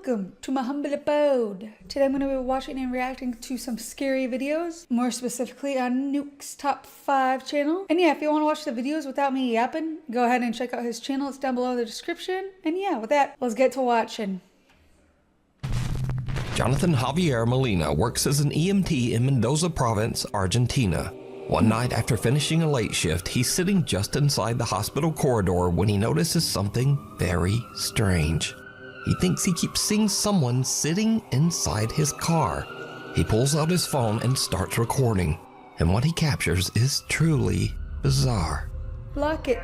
welcome to my humble abode. Today I'm going to be watching and reacting to some scary videos, more specifically on Nukes Top 5 channel. And yeah, if you want to watch the videos without me yapping, go ahead and check out his channel. It's down below in the description. And yeah, with that, let's get to watching. Jonathan Javier Molina works as an EMT in Mendoza Province, Argentina. One night after finishing a late shift, he's sitting just inside the hospital corridor when he notices something very strange. He thinks he keeps seeing someone sitting inside his car. He pulls out his phone and starts recording, and what he captures is truly bizarre. Block it.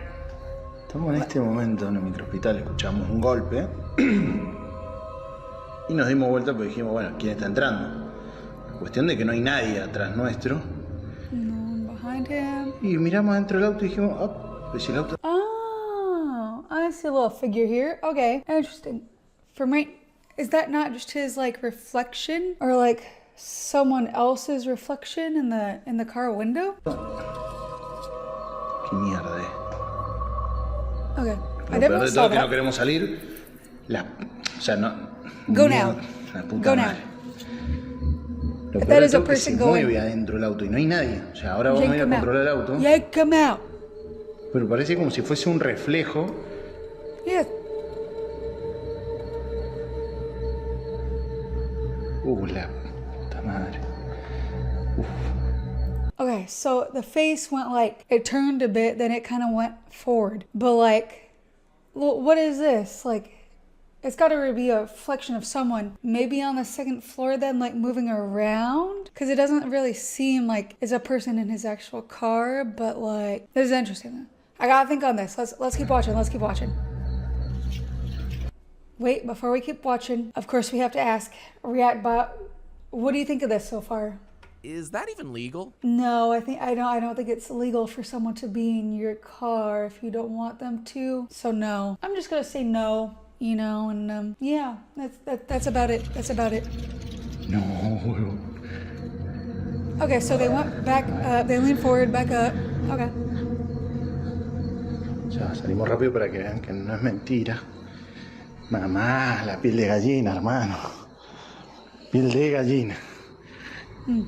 Estamos en este momento en el microhospital, escuchamos un golpe y nos dimos vuelta porque dijimos, bueno, ¿quién está entrando? La cuestión de que no hay nadie atrás nuestro. No, behind him. Y miramos dentro del auto y dijimos, oh, pues el auto... Oh, I see a little figure here. Okay, interesting. From right, is that not just his like reflection or like someone else's reflection in the car window? Qué mierda, Okay, Lo I peor definitely de todo saw es que no that. queremos salir. O sea, no... Go miedo, now. la puta Go now. madre. Lo If peor that de is a todo es que se person going- mueve adentro del auto y no hay nadie. O sea, ahora vamos a ir a Yank him controlar el out. auto. Yank him out. Pero parece como si fuese un reflejo. Yeah. La puta madre. Okay, so the face went like, it turned a bit, then it kind of went forward. But like, what is this? Like, it's got to be a reflection of someone maybe on the second floor then like moving around. Because it doesn't really seem like it's a person in his actual car, but like, this is interesting. I gotta think on this. Let's keep watching, let's keep watching. Wait, before we keep watching, of course we have to ask, react bot, what do you think of this so far? Is that even legal? No, I don't think it's legal for someone to be in your car if you don't want them to. So no, I'm just gonna say no, you know, and yeah, that's about it. That's about it. No. Okay, so they went back, they leaned forward, back up. Okay. Ya, salimos rápido para que vean que no es mentira. Mamá, la piel de gallina, hermano. Piel de gallina.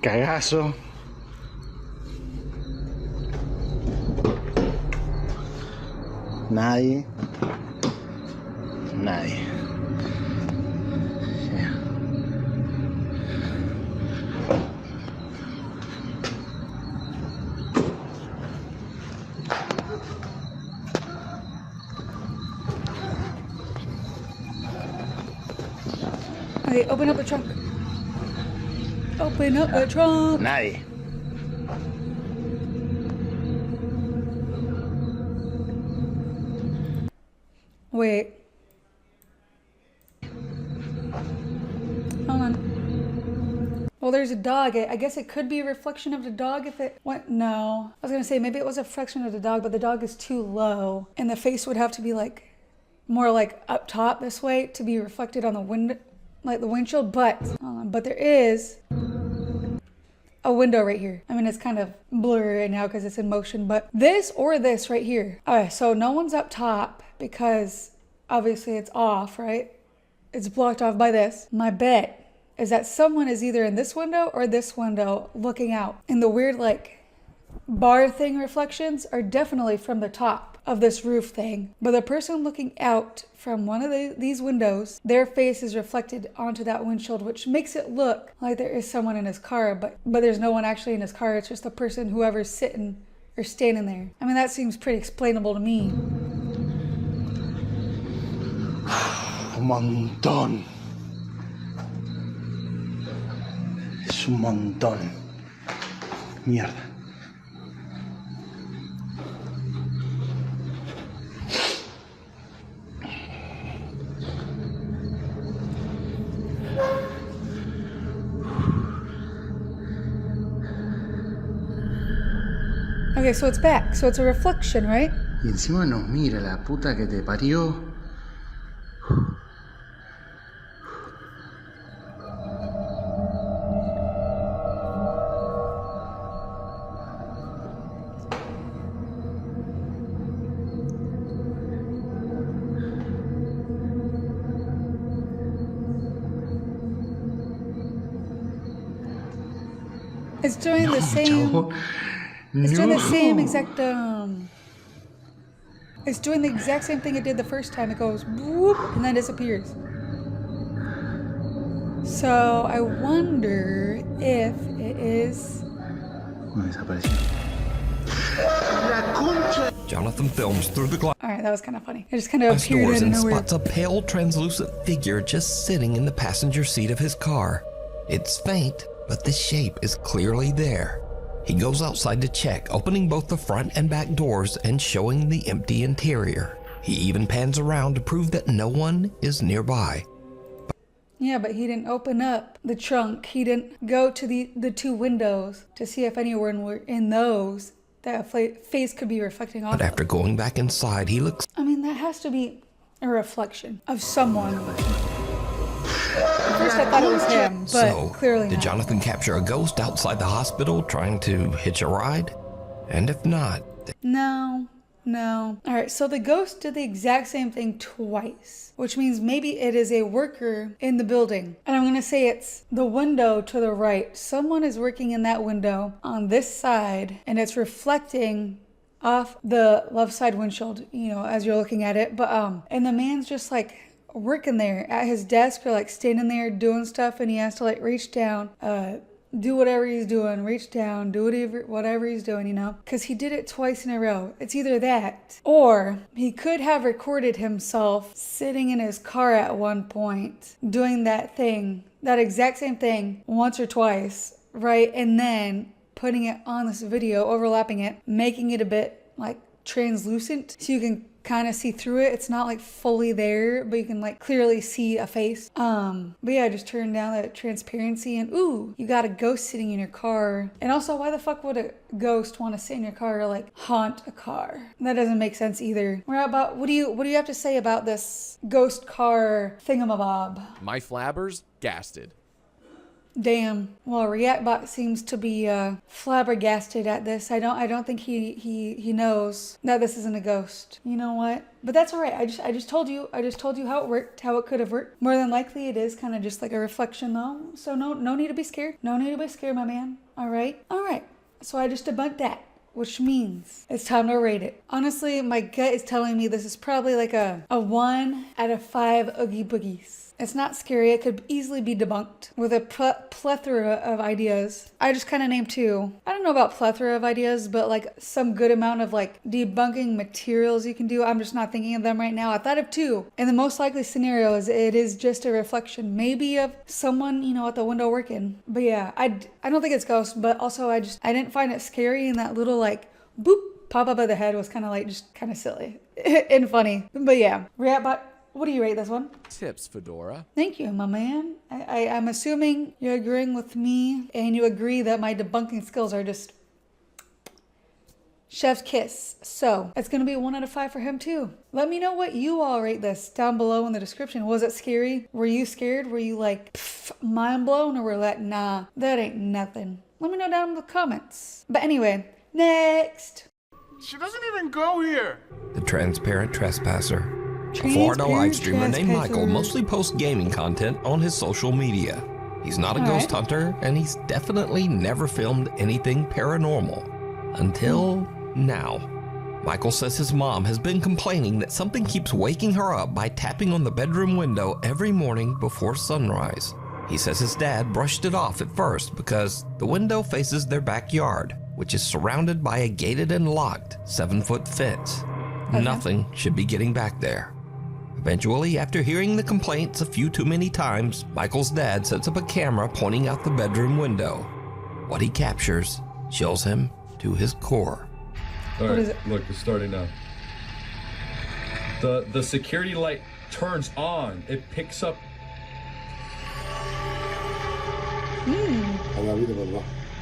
Cagazo. Nadie. Nadie. Yeah. Okay, open up the trunk. Open up the trunk. Nadie. Wait. Hold on. Well, there's a dog. I guess it could be a reflection of the dog if it went. No. I was going to say maybe it was a reflection of the dog, but the dog is too low. And the face would have to be like more like up top this way to be reflected on the window, like the windshield. But there is a window right here. I mean, it's kind of blurry right now because it's in motion, but this or this right here. All right, so no one's up top because obviously it's off, right? It's blocked off by this. My bet is that someone is either in this window or this window looking out. And the weird like bar thing reflections are definitely from the top of this roof thing. But the person looking out from one of these windows, their face is reflected onto that windshield, which makes it look like there is someone in his car, but there's no one actually in his car. It's just the person, whoever's sitting or standing there. I mean, that seems pretty explainable to me. Un montón. Es un montón. Mierda. Okay, so it's back. So it's a reflection, right? Y encima nos mira la puta que te parió. It's doing the same. It's doing the same exact. It's doing the exact same thing it did the first time. It goes whoop and then disappears. So I wonder if it is. Jonathan films through the glass All right, that was kind of funny. It just kind of appeared doors out of and nowhere. spots a pale, translucent figure just sitting in the passenger seat of his car. It's faint, but the shape is clearly there. He goes outside to check, opening both the front and back doors and showing the empty interior. He even pans around to prove that no one is nearby. Yeah, but he didn't open up the trunk. He didn't go to the two windows to see if anyone were in those that a face could be reflecting off But of. after going back inside, he looks I mean, that has to be a reflection of someone. At first I thought it was him, but clearly did not. Jonathan capture a ghost outside the hospital trying to hitch a ride? And if not, No. All right, so the ghost did the exact same thing twice, which means maybe it is a worker in the building. And I'm going to say it's the window to the right. Someone is working in that window on this side, and it's reflecting off the left side windshield, as you're looking at it. But and the man's just like working there at his desk or like standing there doing stuff, and he has to like reach down, do whatever he's doing, reach down, do whatever he's doing, because he did it twice in a row. It's either that, or he could have recorded himself sitting in his car at one point doing that exact same thing once or twice, right? And then putting it on this video, overlapping it, making it a bit like translucent so you can kind of see through it. It's not like fully there, but you can like clearly see a face. But yeah, just turn down that transparency, and ooh, you got a ghost sitting in your car. And also, why the fuck would a ghost want to sit in your car or like haunt a car? That doesn't make sense either. What do you have to say about this ghost car thingamabob? My flabbers gasted. Damn. Well, Reactbot seems to be flabbergasted at this. I don't think he knows that this isn't a ghost. You know what? But that's all right. I just told you how it worked, how it could have worked. More than likely, it is kind of just like a reflection, though. So no need to be scared. No need to be scared, my man. All right. So I just debunked that, which means it's time to rate it. Honestly, my gut is telling me this is probably like a 1 out of 5 Oogie Boogies. It's not scary. It could easily be debunked with a plethora of ideas. I just kind of named 2. I don't know about plethora of ideas, but like some good amount of like debunking materials you can do. I'm just not thinking of them right now. I thought of 2. And the most likely scenario is it is just a reflection maybe of someone, at the window working. But yeah, I don't think it's ghost, but also I didn't find it scary, and that little like boop pop up of the head was kind of like just kind of silly and funny. But yeah, Reactbot, what do you rate this one? Tips, Fedora. Thank you, my man. I'm assuming you're agreeing with me and you agree that my debunking skills are just chef's kiss. So it's going to be 1 out of 5 for him too. Let me know what you all rate this down below in the description. Was it scary? Were you scared? Were you like mind blown, or were like, nah, that ain't nothing? Let me know down in the comments. But anyway, next. She doesn't even go here. the transparent trespasser. A Florida live streamer named Michael mostly posts gaming content on his social media. He's not a ghost hunter, and he's definitely never filmed anything paranormal. Until now. Michael says his mom has been complaining that something keeps waking her up by tapping on the bedroom window every morning before sunrise. He says his dad brushed it off at first because the window faces their backyard, which is surrounded by a gated and locked 7-foot fence. Nothing should be getting back there. Eventually, after hearing the complaints a few too many times, Michael's dad sets up a camera pointing out the bedroom window. What he captures chills him to his core. All right, look, it's starting now. The security light turns on. It picks up.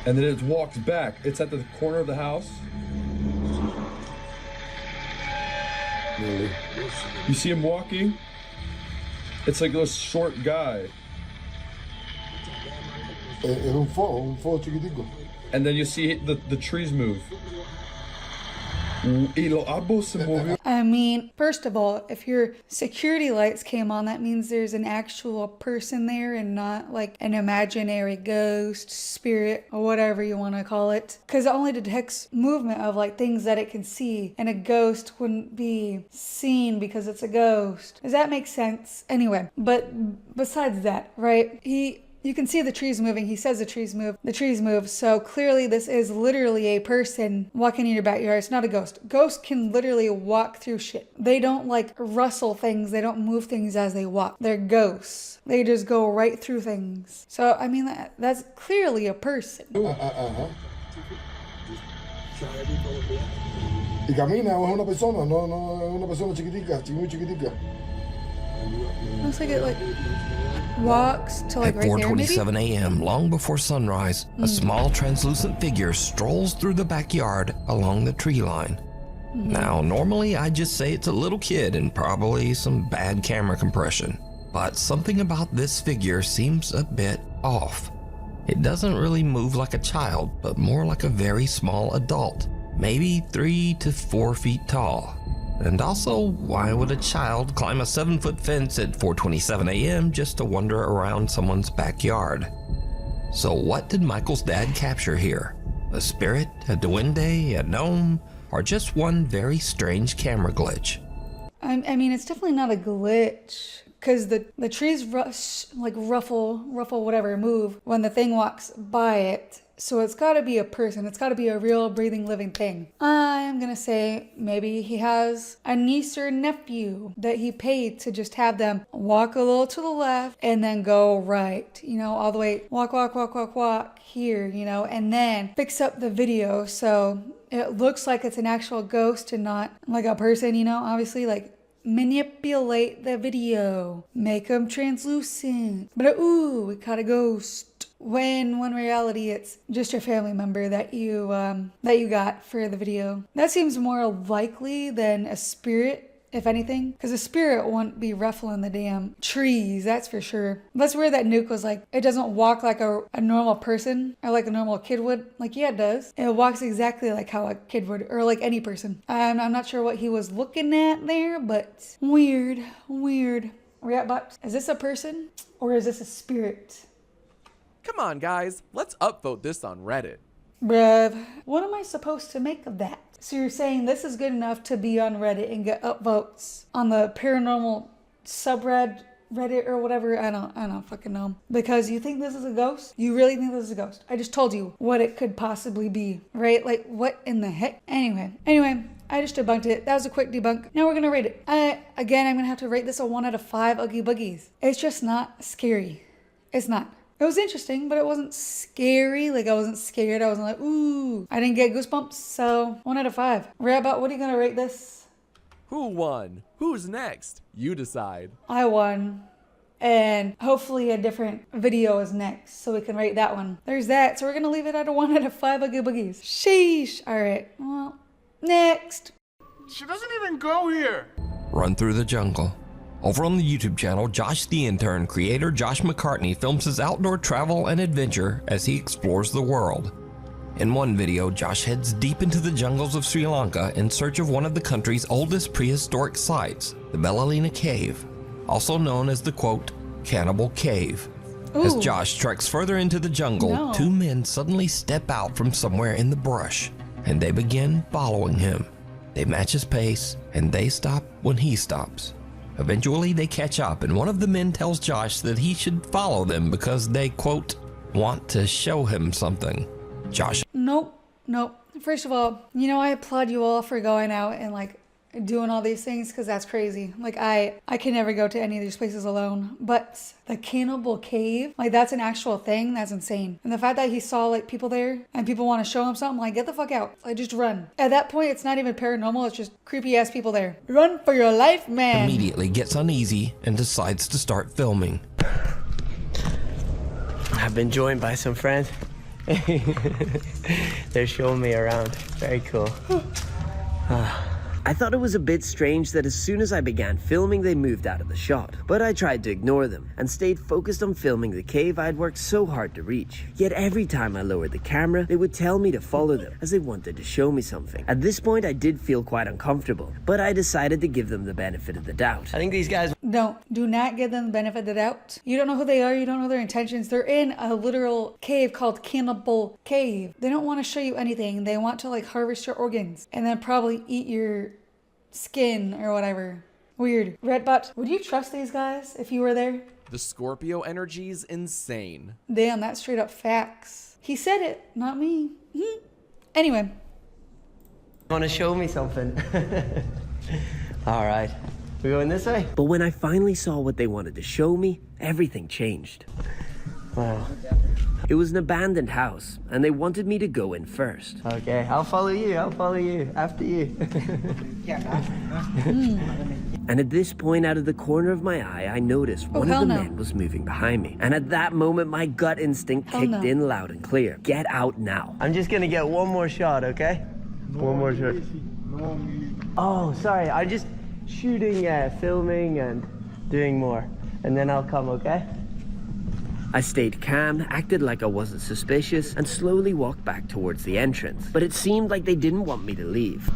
And then it walks back. It's at the corner of the house. You see him walking? It's like a short guy. And then you see the trees move. Y los árboles se movió. I mean, first of all, if your security lights came on, that means there's an actual person there and not like an imaginary ghost, spirit, or whatever you want to call it. Because it only detects movement of like things that it can see, and a ghost wouldn't be seen because it's a ghost. Does that make sense? Anyway, but besides that, right? You can see the trees moving. He says the trees move. The trees move. So clearly this is literally a person walking in your backyard. It's not a ghost. Ghosts can literally walk through shit. They don't like rustle things. They don't move things as they walk. They're ghosts. They just go right through things. So, I mean, that's clearly a person. Y camina, es una persona, no es una persona chiquitica, muy chiquitica. Looks like it like walks to like At right there, maybe? 4:27 a.m., long before sunrise, a small translucent figure strolls through the backyard along the tree line. Now, normally I'd just say it's a little kid and probably some bad camera compression. But something about this figure seems a bit off. It doesn't really move like a child, but more like a very small adult, maybe 3 to 4 feet tall. And also, why would a child climb a 7-foot fence at 4:27 a.m. just to wander around someone's backyard? So what did Michael's dad capture here? A spirit, a duende, a gnome, or just one very strange camera glitch? I mean, it's definitely not a glitch. Because the trees ruffle, whatever, move when the thing walks by it. So it's got to be a person. It's got to be a real breathing living thing. I'm going to say maybe he has a niece or nephew that he paid to just have them walk a little to the left and then go right, you know, all the way, walk here, you know, and then fix up the video so it looks like it's an actual ghost and not like a person, you know, obviously like manipulate the video, make them translucent. But ooh, we caught a ghost. When reality it's just your family member that you got for the video. That seems more likely than a spirit, if anything, because a spirit won't be ruffling the damn trees, that's for sure. That's where that Nuke was like, it doesn't walk like a normal person or like a normal kid would. Like, yeah, it does. It walks exactly like how a kid would, or like any person. I'm not sure what he was looking at there, but weird. Reactbox, is this a person or is this a spirit? Come on, guys. Let's upvote this on Reddit. Bruv, what am I supposed to make of that? So you're saying this is good enough to be on Reddit and get upvotes on the paranormal subreddit or whatever? I don't fucking know. Because you think this is a ghost? You really think this is a ghost? I just told you what it could possibly be, right? Like, what in the heck? Anyway, I just debunked it. That was a quick debunk. Now we're gonna rate it. I'm gonna have to rate this a 1 out of 5 Oogie Boogies. It's just not scary. It's not. It was interesting, but it wasn't scary. Like, I wasn't scared. I wasn't like, ooh. I didn't get goosebumps, so 1 out of 5. Rabot, what are you going to rate this? Who won? Who's next? You decide. I won. And hopefully a different video is next, so we can rate that one. There's that. So we're going to leave it at a 1 out of 5 Oogie Boogies. Sheesh. All right. Well, next. She doesn't even go here. Run through the jungle. Over on the YouTube channel, Josh the Intern creator Josh McCartney films his outdoor travel and adventure as he explores the world. In one video, Josh heads deep into the jungles of Sri Lanka in search of one of the country's oldest prehistoric sites, the Belalina Cave, also known as the, quote, Cannibal Cave. Ooh. As Josh treks further into the jungle, two men suddenly step out from somewhere in the brush, and they begin following him. They match his pace, and they stop when he stops. Eventually, they catch up, and one of the men tells Josh that he should follow them because they, quote, want to show him something. Josh. Nope. First of all, you know, I applaud you all for going out and like doing all these things because that's crazy. Like, I can never go to any of these places alone. But the Cannibal Cave, like, that's an actual thing. That's insane. And the fact that he saw like people there and people want to show him something, like, get the fuck out. Like, just run. At that point, it's not even paranormal. It's just creepy ass people there. Run for your life, man. Immediately gets uneasy and decides to start filming. I've been joined by some friends. They're showing me around. Very cool. I thought it was a bit strange that as soon as I began filming, they moved out of the shot. But I tried to ignore them and stayed focused on filming the cave I'd worked so hard to reach. Yet every time I lowered the camera, they would tell me to follow them as they wanted to show me something. At this point, I did feel quite uncomfortable, but I decided to give them the benefit of the doubt. I think these guys... Do not give them the benefit of the doubt. You don't know who they are. You don't know their intentions. They're in a literal cave called Cannibal Cave. They don't want to show you anything. They want to like harvest your organs and then probably eat your skin or whatever. Weird. Redbot, would you trust these guys if you were there? The Scorpio energy's insane. Damn, that's straight up facts. He said it, not me. Anyway. Want to show me something? All right. We're going this way? But when I finally saw what they wanted to show me, everything changed. Wow. It was an abandoned house, and they wanted me to go in first. Okay, I'll follow you. I'll follow you. After you. And at this point, out of the corner of my eye, I noticed one of the men was moving behind me. And at that moment, my gut instinct kicked in loud and clear. Get out now. I'm just gonna get one more shot, okay? One more shot. Oh, sorry. I'm just shooting, filming, and doing more. And then I'll come, okay? I stayed calm, acted like I wasn't suspicious, and slowly walked back towards the entrance. But it seemed like they didn't want me to leave.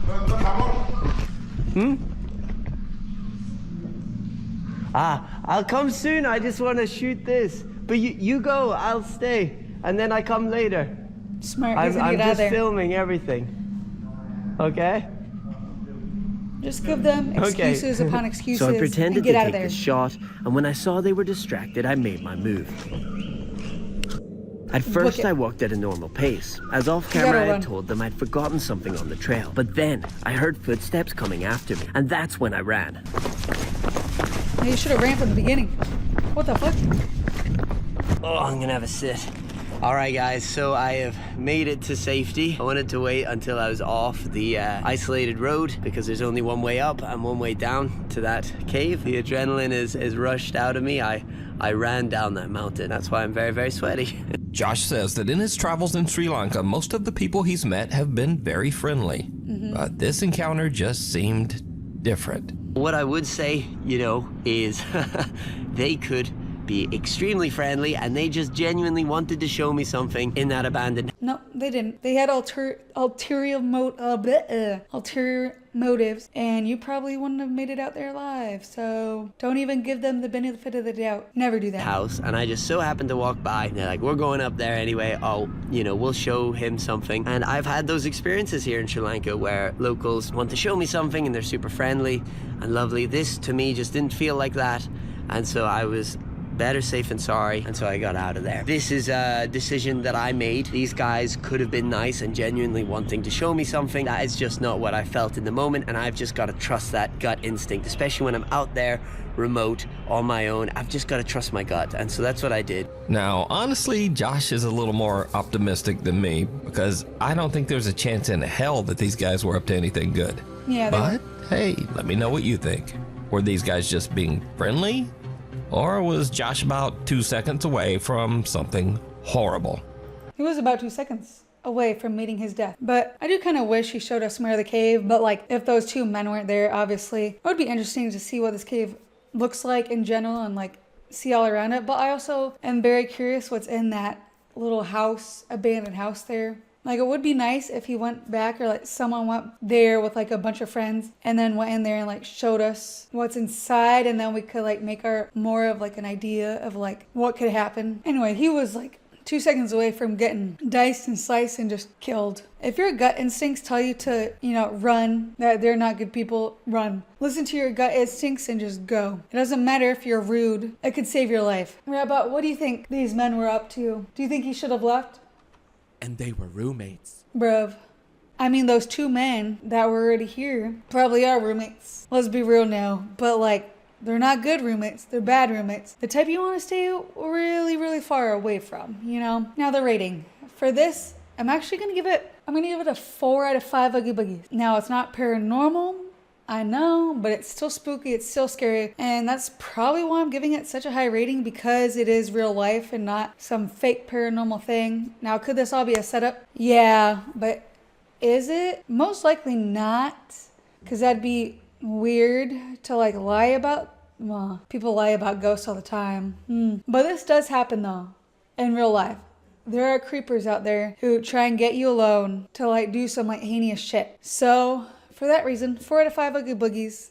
I'll come soon. I just want to shoot this. But you go, I'll stay. And then I come later. Smart. I'm just filming everything. Okay? Just give them excuses upon excuses. So I pretended and get to out of take there. the shot, and when I saw they were distracted, I made my move. At first, I walked at a normal pace, as off camera I had told them I'd forgotten something on the trail. But then, I heard footsteps coming after me, and that's when I ran. You should have ran from the beginning. What the fuck? Oh, I'm gonna have a sit. All right, guys, so I have made it to safety. I wanted to wait until I was off the isolated road because there's only one way up and one way down to that cave. The adrenaline is rushed out of me. I ran down that mountain. That's why I'm very, very sweaty. Josh says that in his travels in Sri Lanka, most of the people he's met have been very friendly. But this encounter just seemed different. What I would say, is they could be extremely friendly, and they just genuinely wanted to show me something in that abandoned... No, they didn't. They had ulterior motives, and you probably wouldn't have made it out there alive. So don't even give them the benefit of the doubt. Never do that. House, and I just so happened to walk by, and they're like, we're going up there anyway. Oh, we'll show him something. And I've had those experiences here in Sri Lanka where locals want to show me something, and they're super friendly and lovely. This, to me, just didn't feel like that, and so I was better safe than sorry, and so I got out of there. This is a decision that I made. These guys could have been nice and genuinely wanting to show me something. That is just not what I felt in the moment, and I've just got to trust that gut instinct, especially when I'm out there remote on my own. I've just got to trust my gut, and so that's what I did. Now, honestly, Josh is a little more optimistic than me because I don't think there's a chance in hell that these guys were up to anything good. Yeah, but hey, let me know what you think. Were these guys just being friendly? Or was Josh about 2 seconds away from something horrible? He was about 2 seconds away from meeting his death. But I do kind of wish he showed us more of the cave. But like, if those two men weren't there, obviously, it would be interesting to see what this cave looks like in general and like see all around it. But I also am very curious what's in that little house, abandoned house there. Like, it would be nice if he went back, or like someone went there with like a bunch of friends and then went in there and like showed us what's inside, and then we could like make more of like an idea of like what could happen. Anyway, he was like 2 seconds away from getting diced and sliced and just killed. If your gut instincts tell you to, run, that they're not good people, run. Listen to your gut instincts and just go. It doesn't matter if you're rude. It could save your life. Rabot, what do you think these men were up to? Do you think he should have left? And they were roommates. Bruv. I mean, those two men that were already here probably are roommates. Let's be real now. But like, they're not good roommates. They're bad roommates. The type you want to stay really, really far away from, Now the rating. For this, I'm going to give it a 4 out of 5 Oogie Boogies. Now, it's not paranormal, I know, but it's still spooky, it's still scary, and that's probably why I'm giving it such a high rating, because it is real life and not some fake paranormal thing. Now, could this all be a setup? Yeah, but is it? Most likely not, because that'd be weird to like lie about. Well, people lie about ghosts all the time. But this does happen though, in real life. There are creepers out there who try and get you alone to like do some like heinous shit. So for that reason, 4 out of 5 Oogie Boogies.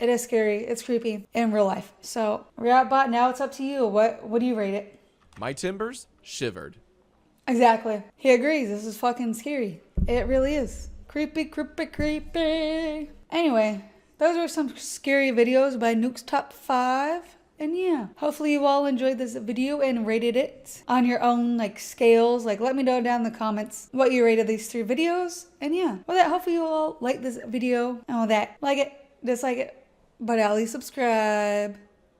It is scary. It's creepy in real life. So Ratbot, now it's up to you. What do you rate it? My timbers shivered. Exactly. He agrees. This is fucking scary. It really is. Creepy, creepy, creepy. Anyway, those are some scary videos by Nukes Top 5. And yeah, hopefully you all enjoyed this video and rated it on your own like scales. Like let me know down in the comments what you rated these 3 videos. And yeah, with that, hopefully you all like this video. And with that, like it, dislike it, but at least subscribe.